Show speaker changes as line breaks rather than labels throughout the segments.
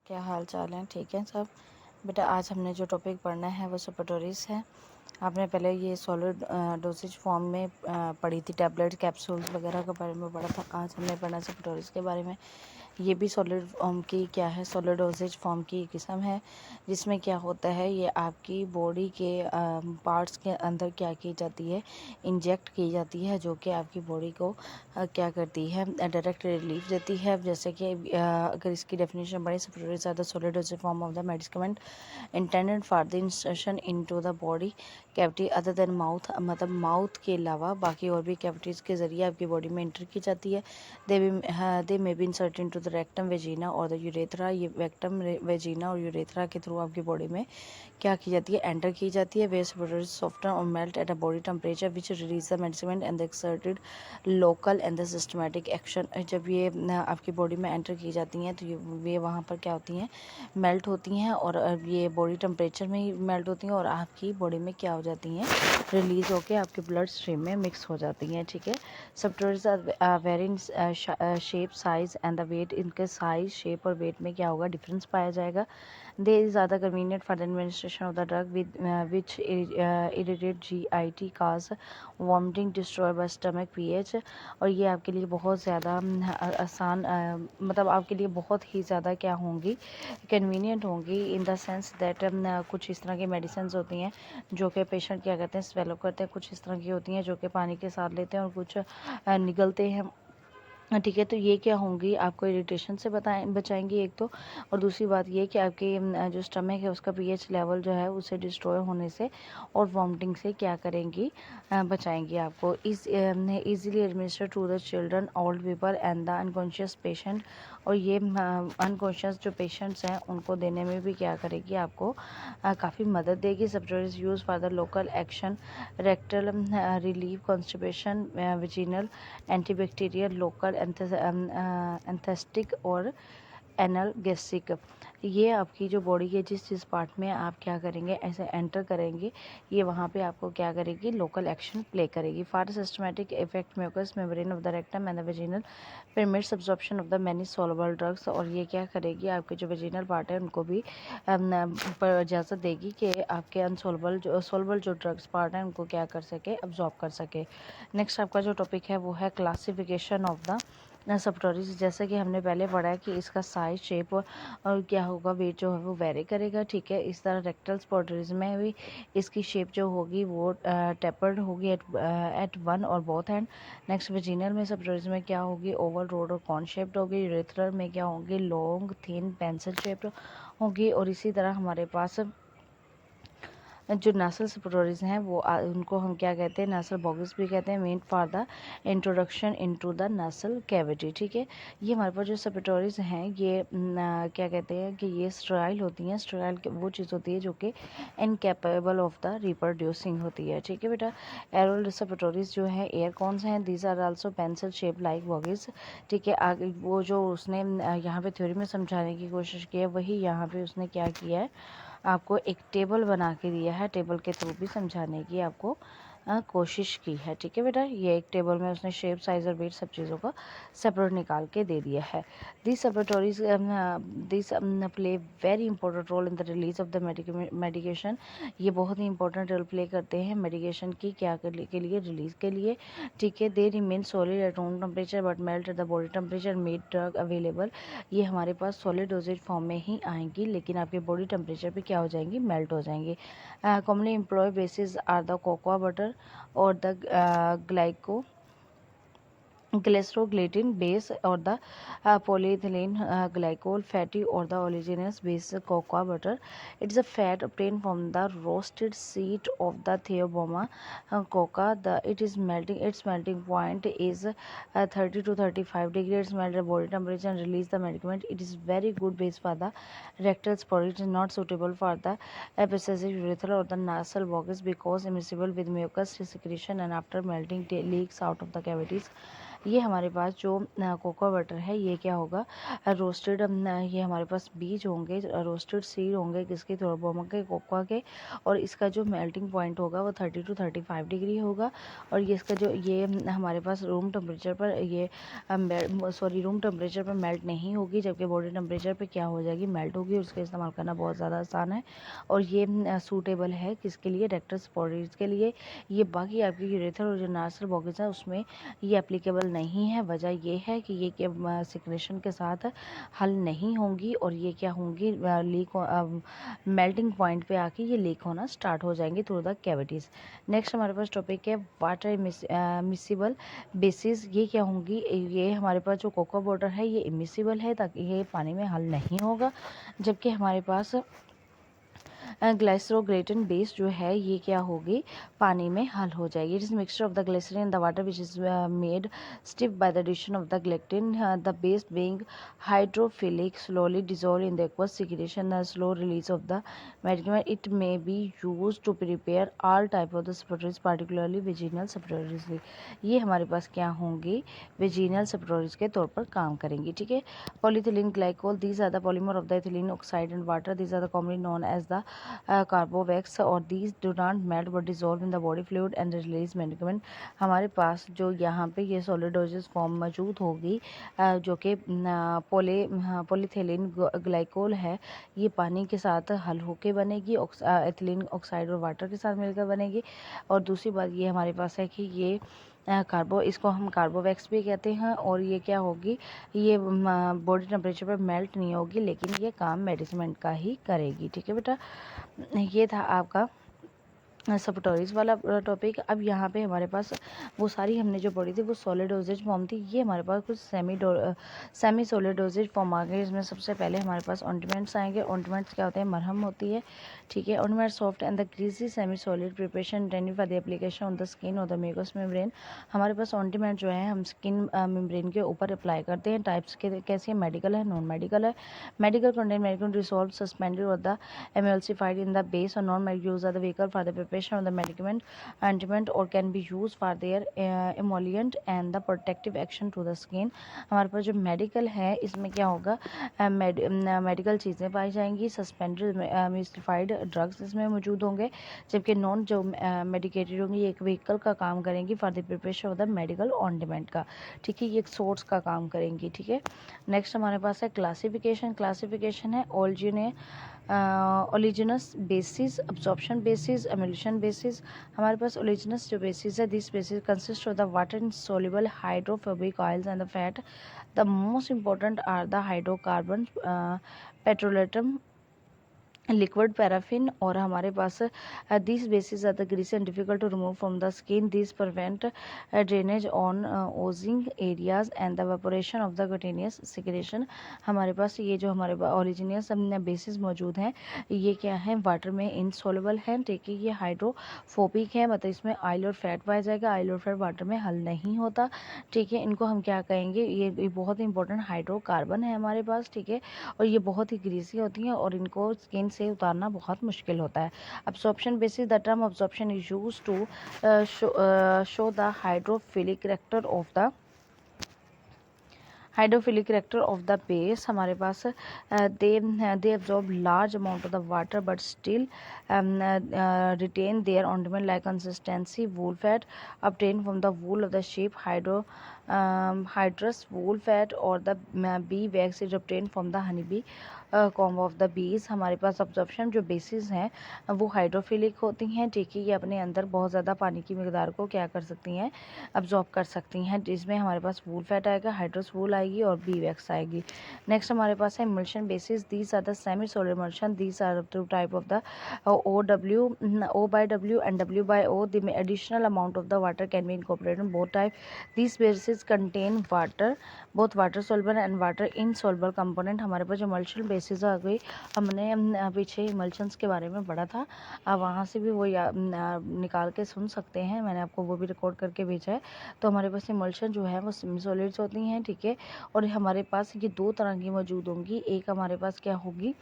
क्या हाल चाल है? ठीक है सब। बेटा आज हमने जो टॉपिक पढ़ना है वो सपोटोरीज है। आपने पहले ये सॉलिड डोसेज फॉर्म में पढ़ी थी, टैबलेट कैप्सूल्स वगैरह के बारे में पढ़ा था। आज हमने पढ़ना सपोटोरीज के बारे में। ये भी सॉलिड फॉर्म की क्या है, सॉलिड डोसेज फॉर्म की किस्म है, जिसमें क्या होता है, ये आपकी बॉडी के पार्ट्स के अंदर क्या की जाती है, इंजेक्ट की जाती है, जो कि आपकी बॉडी को क्या करती है, डायरेक्ट रिलीफ देती है। जैसे कि अगर इसकी डेफिनेशन पढ़े, suppositories are the solid dosage form of the medicament intended for the insertion into the body cavity other than mouth, मतलब माउथ के अलावा बाकी और भी कैविटीज़ के ज़रिए आपकी बॉडी में एंटर की जाती है। They may be insert into the rectum, vagina और द यूरेथ्रा। ये रेक्टम, वेजिना और यूरेथ्रा के थ्रू आपकी बॉडी में क्या की जाती है, एंटर की जाती है। वेस्ट सपोटोरीज सॉफ्टन और melt at a body temperature which release the medicine and the exerted local and the systematic action. जब ये आपकी बॉडी में एंटर की जाती हैं तो ये वहाँ पर क्या होती हैं, मेल्ट होती हैं, और ये बॉडी टेम्परेचर में ही मेल्ट होती हैं और आपकी बॉडी में क्या हो जाती हैं, रिलीज होके आपके ब्लड स्ट्रीम में मिक्स हो जाती हैं। ठीक है। Suppositories are vary shape, size and the weight. इनके साइज, शेप और वेट में क्या होगा, डिफरेंस पाया जाएगा। They is other convenient for the administration of the drug with which irritate GIT, cause vomiting, destroy by stomach pH। और ये आपके लिए बहुत ज़्यादा आसान, मतलब आपके लिए बहुत ही ज़्यादा क्या होंगी, कन्वीनियंट होंगी, इन द सेंस दैट कुछ इस तरह की मेडिसिन होती हैं जो कि पेशेंट क्या कहते हैं, स्वेलो करते हैं। कुछ इस तरह की होती हैं जो कि पानी के साथ लेते हैं और कुछ निगलते हैं। ठीक है। तो ये क्या होंगी, आपको इरिटेशन से बचाएंगी एक तो, और दूसरी बात ये कि आपकी जो स्टमक है उसका पीएच लेवल जो है उसे डिस्ट्रॉय होने से और वॉमिटिंग से क्या करेंगी, बचाएंगी आपको। Easily administer to the children, old people and the unconscious patient. और ये अनकॉन्शियस जो पेशेंट्स हैं उनको देने में भी क्या करेगी, आपको काफ़ी मदद देगी। Suppositories use for the local action, rectal relief, constipation, vaginal, antibacterial, local anaesthetic और एनाल्गेसिक। ये आपकी जो बॉडी के जिस पार्ट में आप क्या करेंगे, ऐसे एंटर करेंगे, ये वहाँ पे आपको क्या करेगी, लोकल एक्शन प्ले करेगी। For systematic effect mucous membrane of the rectum and the vaginal permits absorption of the many soluble drugs. और ये क्या करेगी, आपके जो वेजिनल पार्ट है उनको भी पर इजाज़त देगी कि आपके सोलबल जो ड्रग्स पार्ट हैं उनको क्या कर सके, अब्जॉर्ब कर सके। नेक्स्ट आपका जो टॉपिक है वो है क्लासिफिकेशन ऑफ द सपोटोरीज। जैसे कि हमने पहले पढ़ा है कि इसका साइज, शेप और क्या होगा, वेट जो है वो वेरी करेगा। ठीक है। इस तरह रेक्टल सपोटोरीज में भी इसकी शेप जो होगी वो टेपर्ड होगी एट वन और बोथ हैंड। नेक्स्ट वेजिनल में सपोटोरीज में क्या होगी, ओवल, रोड और कॉन शेप्ड होगी। यूरेथ्रल में क्या होंगी, लॉन्ग, थिन, पेंसिल शेप्ड होगी। और इसी तरह हमारे पास जो नासल सपोटोरीज हैं वो उनको हम क्या कहते हैं, नासल बॉक्स भी कहते हैं, main for the introduction into the nasal cavity. ठीक है। ये हमारे पास जो सपोटोरीज हैं ये क्या कहते हैं कि ये स्टेराइल होती हैं। स्टेराइल वो चीज़ होती है जो कि इनकेपेबल ऑफ द रिप्रोड्यूसिंग होती है। ठीक है बेटा। एरोल सपोटोरीज जो है एयर कॉन्स हैं, these are also pencil shape like bougies. ठीक है। आगे वो जो उसने यहाँ पे थ्योरी में समझाने की कोशिश की है, वही यहाँ पे उसने क्या किया है, आपको एक टेबल बना के दिया है, टेबल के थ्रू भी समझाने की आपको कोशिश की है। ठीक है बेटा। ये एक टेबल में उसने शेप, साइज और वेट सब चीज़ों का सेपरेट निकाल के दे दिया है। This suppositories this play very important role in the release of the medication. ये बहुत ही इंपॉर्टेंट रोल प्ले करते हैं मेडिकेशन की क्या के लिए, रिलीज के लिए। ठीक है। They remain solid at room temperature but melt at the body temperature, made drug available. ये हमारे पास सॉलिड डोजेज फॉर्म में ही आएंगी, लेकिन आपके बॉडी टेम्परेचर पे क्या हो जाएंगी, मेल्ट हो जाएंगी। Commonly employ bases are the cocoa butter और द ग्लाइकोग्लिसरोग्लिटिन बेस और the polyethylene glycol fatty or the oleaginous base cocoa butter. It is a fat obtained from the roasted seed of the theobroma coca. Its melting point is 30 to 35 degrees. Melt at body temperature and release the medicament. It is very good base for the rectal sporage, not suitable for the possessive urethral or the nasal bronchus because immiscible with mucus secretion and after melting leaks out of the cavities. ये हमारे पास जो cocoa butter है ये क्या होगा, roasted, ये हमारे पास बीज होंगे, रोस्टेड सीड होंगे किसके, थोड़ा के कोकोआ के, और इसका जो मेल्टिंग पॉइंट होगा वो 30 to 35 डिग्री होगा। और ये इसका जो ये हमारे पास रूम टेम्परेचर पर ये रूम टेम्परेचर पर मेल्ट नहीं होगी, जबकि बॉडी टेम्परेचर पे क्या हो जाएगी, मेल्ट होगी। उसका इस्तेमाल करना बहुत ज़्यादा आसान है और ये सूटेबल है किसके लिए, रेक्टल स्पोरेज के लिए। ये बाकी आपकी यूरेथर और जो नासल बॉगीज है उसमें ये एप्लीकेबल नहीं है। वजह ये है कि ये सिक्रेशन के साथ हल नहीं होंगी और ये क्या होंगी, लीक मेल्टिंग पॉइंट पे आके ये लीक होना स्टार्ट हो जाएंगे थ्रू द कैविटीज़। नेक्स्ट हमारे पास टॉपिक है वाटर मिसिबल बेसिस। ये क्या होंगी, ये हमारे पास जो कोको वाटर है ये इमिसिबल है, ताकि ये पानी में हल नहीं होगा। जबकि हमारे पास ग्लाइसरोग्रेटन बेस जो है ये क्या होगी, पानी में हल हो जाएगी। It is mixture of the glycerin and the water which is made stiff by the addition of the gelatin, the base being hydrophilic slowly dissolve in the aqueous secretion, the slow release of the medicament. It may be use to prepare all type of the suppositories particularly vaginal suppositories. ये हमारे पास क्या होंगी, vaginal सप्रेटरीज के तौर पर काम करेंगी। ठीक है, polyethylene glycol, these are the polymer of the ethylene oxide and water, these are the commonly known as the carbowax, और these do not melt but dissolve in the body fluid and release medicament। हमारे पास जो यहाँ पे ये सॉलिडोसिस form मौजूद होगी, जो कि पॉलीथिलीन ग्लाइकोल है, ये पानी के साथ हल होके बनेगी, एथिलीन ऑक्साइड और वाटर के साथ मिलकर बनेगी। और दूसरी बात ये हमारे पास है कि ये इसको हम कार्बोवैक्स भी कहते हैं, और ये क्या होगी, ये बॉडी टेम्परेचर पर मेल्ट नहीं होगी, लेकिन ये काम मेडिसिमेंट का ही करेगी। ठीक है बेटा, ये था आपका सप्टोरिज वाला टॉपिक। अब यहाँ पे हमारे पास वो सारी हमने जो पढ़ी थी वो सॉलिड डोजेज फॉर्म थी। ये हमारे पास कुछ सेमी सॉलिड डोजेज फॉर्म आ गए। इसमें सबसे पहले हमारे पास ऑइंटमेंट्स आएंगे। ऑइंटमेंट्स क्या होते हैं, मरहम होती है। ठीक है, ointment soft and the greasy semi solid preparation intended for the application on the skin और द म्यूकस मेम्ब्रेन। हमारे पास ऑइंटमेंट जो है हम स्किन मेम्ब्रेन के ऊपर अप्लाई करते हैं। टाइप्स के कैसी है, मेडिकल है, नॉन मेडिकल है। Medical content medical dissolve suspended और the emulsified in the base, or non-medical use are the vehicle for the preparation of the medicament ointment or can be used for their emollient and the protective action to the skin। हमारे पास जो medical है इसमें क्या होगा, medical चीज़ें पाई जाएंगी, suspended emulsified drugs इसमें मौजूद होंगे, जबकि नॉन जो मेडिकेटेड होंगी एक व्हीकल का काम करेंगी for the preparation of the medical ornament का। ठीक है, ये एक सोर्स का काम करेंगी। ठीक है, नेक्स्ट हमारे पास है क्लासिफिकेशन। क्लासिफिकेशन है oleaginous bases, absorption bases, emulsion bases. हमारे पास ओलिजिनस जो बेसिस है, this bases consist of the water in soluble hydrophobic oils and the fat. The most important are the hydrocarbon, petrolatum, liquid paraffin. और हमारे पास this bases are the greasy and difficult to remove from the skin, this prevent drainage on oozing areas and the evaporation of the continuous secretion. हमारे पास ये जो हमारे ओरिजिनियस basis मौजूद हैं ये क्या है, वाटर में इनसॉल्युबल है। ठीक है, ये हाइड्रोफोबिक है, मतलब इसमें ऑयल और फैट पाया जाएगा। ऑयल और फैट वाटर में हल नहीं होता। ठीक है, इनको हम क्या कहेंगे, ये बहुत इंपॉर्टेंट हाइड्रोकार्बन है हमारे पास। ठीक है, और ये बहुत ही ग्रीसी होती हैं और इनको स्किन से उतारना बहुत मुश्किल होता है। Absorption bases, the term absorption is used to show the hydrophilic character of the base. हमारे पास दे absorb large amount of the water but still retain their ornament like consistency। wool fat obtained from the wool of the sheep, hydrous wool fat or the bee wax is obtained from the honeybee comb of the bees। हमारे पास absorption जो basis हैं वो hydrophilic होती हैं। ठीक है, ये अपने अंदर बहुत ज़्यादा पानी की मिकदार को क्या कर सकती हैं, अब्जॉर्ब कर सकती हैं, जिसमें हमारे पास वूल फैट आएगा, हाइड्रस वूल आएगी और बी वैक्स आएगी। नेक्स्ट हमारे पास है emulsion bases, these are the semi solar emulsion, these are two type of the O by W and W by O। The additional amount of the water can be incorporated in both type. These bases contain water, both water soluble and water insoluble component. हमारे पास जो emulsion basis आ गई, हमने पीछे emulsions के बारे में पढ़ा था, आप वहाँ से भी वो निकाल के सुन सकते हैं, मैंने आपको वो भी रिकॉर्ड करके भेजा है। तो हमारे पास इमल्शन जो है वो सेमी सॉलिड्स होती हैं। ठीक है, और हमारे पास ये दो तरह की मौजूद होंगी, एक हमारे पास क्या होगी,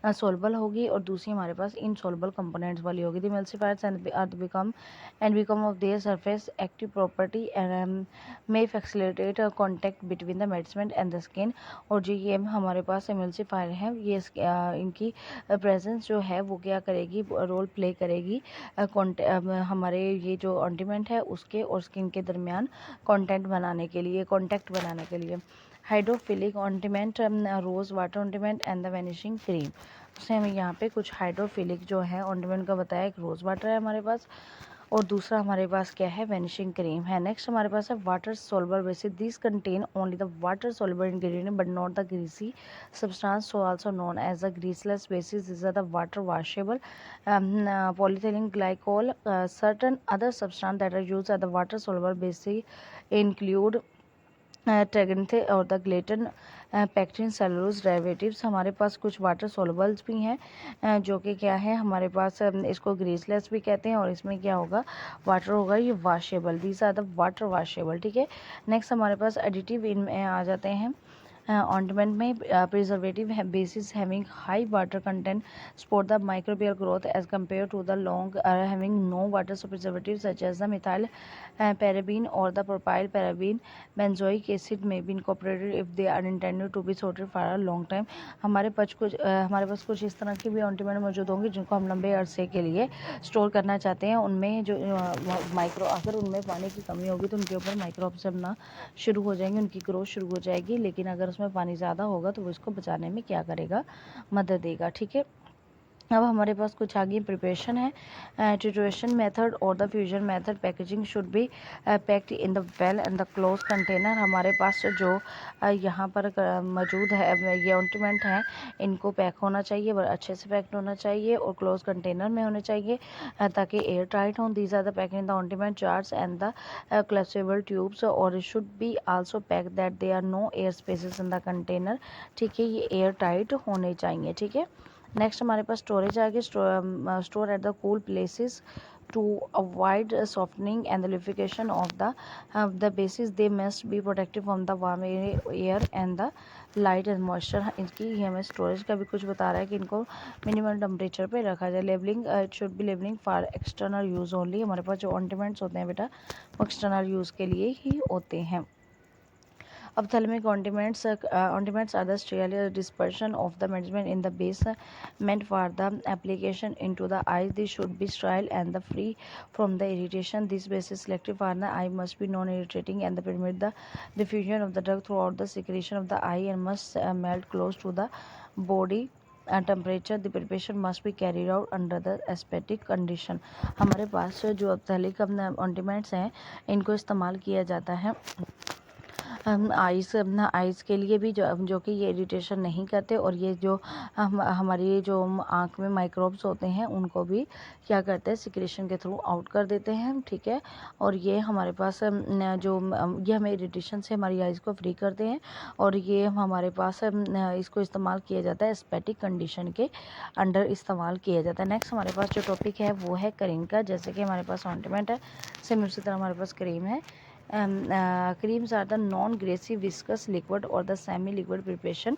सोल्युबल होगी, और दूसरी हमारे पास इनसॉल्युबल कंपोनेंट्स वाली होगी। The emulsifiers and become of their surface active property and may accelerate contact between the medicine and the skin. और जो ये हमारे पास एमल्सिफायर है, ये इनकी प्रेजेंस जो है वो क्या करेगी, रोल प्ले करेगी हमारे ये जो ऑइंटमेंट है उसके और स्किन के दरमियान कॉन्टैक्ट बनाने के लिए। Hydrophilic ointment, rose water ointment and the vanishing cream. उससे हमें यहाँ पे कुछ हाइड्रोफिलिक जो है ऑइंटमेंट का बताया, एक रोज़ वाटर है हमारे पास और दूसरा हमारे पास क्या है, वैनिशिंग क्रीम है। नेक्स्ट हमारे पास है water soluble bases, this contain only the water soluble ingredient but not the greasy substance, so also known as the greaseless bases. This are the water washable polyethylene glycol. Certain other substances that are used as the water soluble bases include ट्रेगनथे और the ग्लेटन pectin cellulose derivatives. हमारे पास कुछ water सोलबल्स भी हैं जो कि क्या है हमारे पास, इसको ग्रीसलेस भी कहते हैं और इसमें क्या होगा, वाटर होगा, ये washable, these are the water washable. ठीक है। नेक्स्ट हमारे पास एडिटिव इनमें आ जाते हैं ऑइंटमेंट में, preservative bases having high water content support the microbial growth as compare to the long having no water, so preservative such as the methyl paraben और the propyl paraben benzoic acid may be incorporated if they are intended to be stored for a long time. हमारे पास कुछ इस तरह की भी ointment मौजूद होंगी जिनको हम लंबे अरसे के लिए स्टोर करना चाहते हैं। उनमें जो अगर उनमें पानी की कमी होगी तो उनके ऊपर माइक्रोब्स बनना शुरू हो जाएंगे, उनकी ग्रोथ शुरू हो जाएगी। लेकिन अगर उसमें पानी ज़्यादा होगा तो वो इसको बचाने में क्या करेगा, मदद देगा। ठीक है। अब हमारे पास कुछ आगे प्रिपरेशन है, ट्रिटरेशन मेथड और the fusion method. Packaging should be packed in the well and the close container. हमारे पास जो यहाँ पर मौजूद है ये ऑइंटमेंट है, इनको पैक होना चाहिए, अच्छे से पैक्ड होना चाहिए और क्लोज कंटेनर में होने चाहिए ताकि एयर टाइट हों। These are the packing in the ointment jars and the collapsible tubes और should be also pack that they are no air spaces in the container. ठीक है, ये एयर टाइट होने चाहिए। ठीक है। नेक्स्ट हमारे पास स्टोरेज आ गई, store at the cool places to avoid softening and the liquefaction of the bases. They must be protective from the warm air and the light and moisture. इनकी ये हमें स्टोरेज का भी कुछ बता रहा है कि इनको मिनिमम टेम्परेचर पे रखा जाए। Labelling, it should be labelling for external use only. हमारे पास जो ऑर्नामेंट्स होते हैं बेटा वो एक्सटर्नल यूज़ के लिए ही होते हैं। Ophthalmic ointments are the sterile dispersion of the medicine in the base meant for the application into the eye. They should be sterile and free from the irritation. This base is selective for the eye, must be non-irritating and permit the diffusion of the drug throughout the secretion of the eye and must melt close to the body temperature. The preparation must be carried out under the aseptic condition. हमारे पास जो ऑप्थेलिक ointments हैं इनको इस्तेमाल किया जाता है eyes के लिए भी, जो कि ये इरिटेशन नहीं करते और ये जो हमारी जो आँख में माइक्रोब्स होते हैं उनको भी क्या करते हैं, सिक्रेशन के थ्रू आउट कर देते हैं। ठीक है। और ये हमारे पास ये हमें इरिटेशन से हमारी आइज़ को फ्री करते हैं और ये हमारे पास इसको इस्तेमाल किया जाता है एस्पेटिक कंडीशन के अंडर इस्तेमाल किया जाता है। नेक्स्ट हमारे पास जो टॉपिक है वो है क्रीम का। जैसे कि हमारे पास ऑइंटमेंट है, सेम उसी तरह हमारे पास क्रीम है। Creams are the non-greasy viscous liquid or the semi-liquid preparation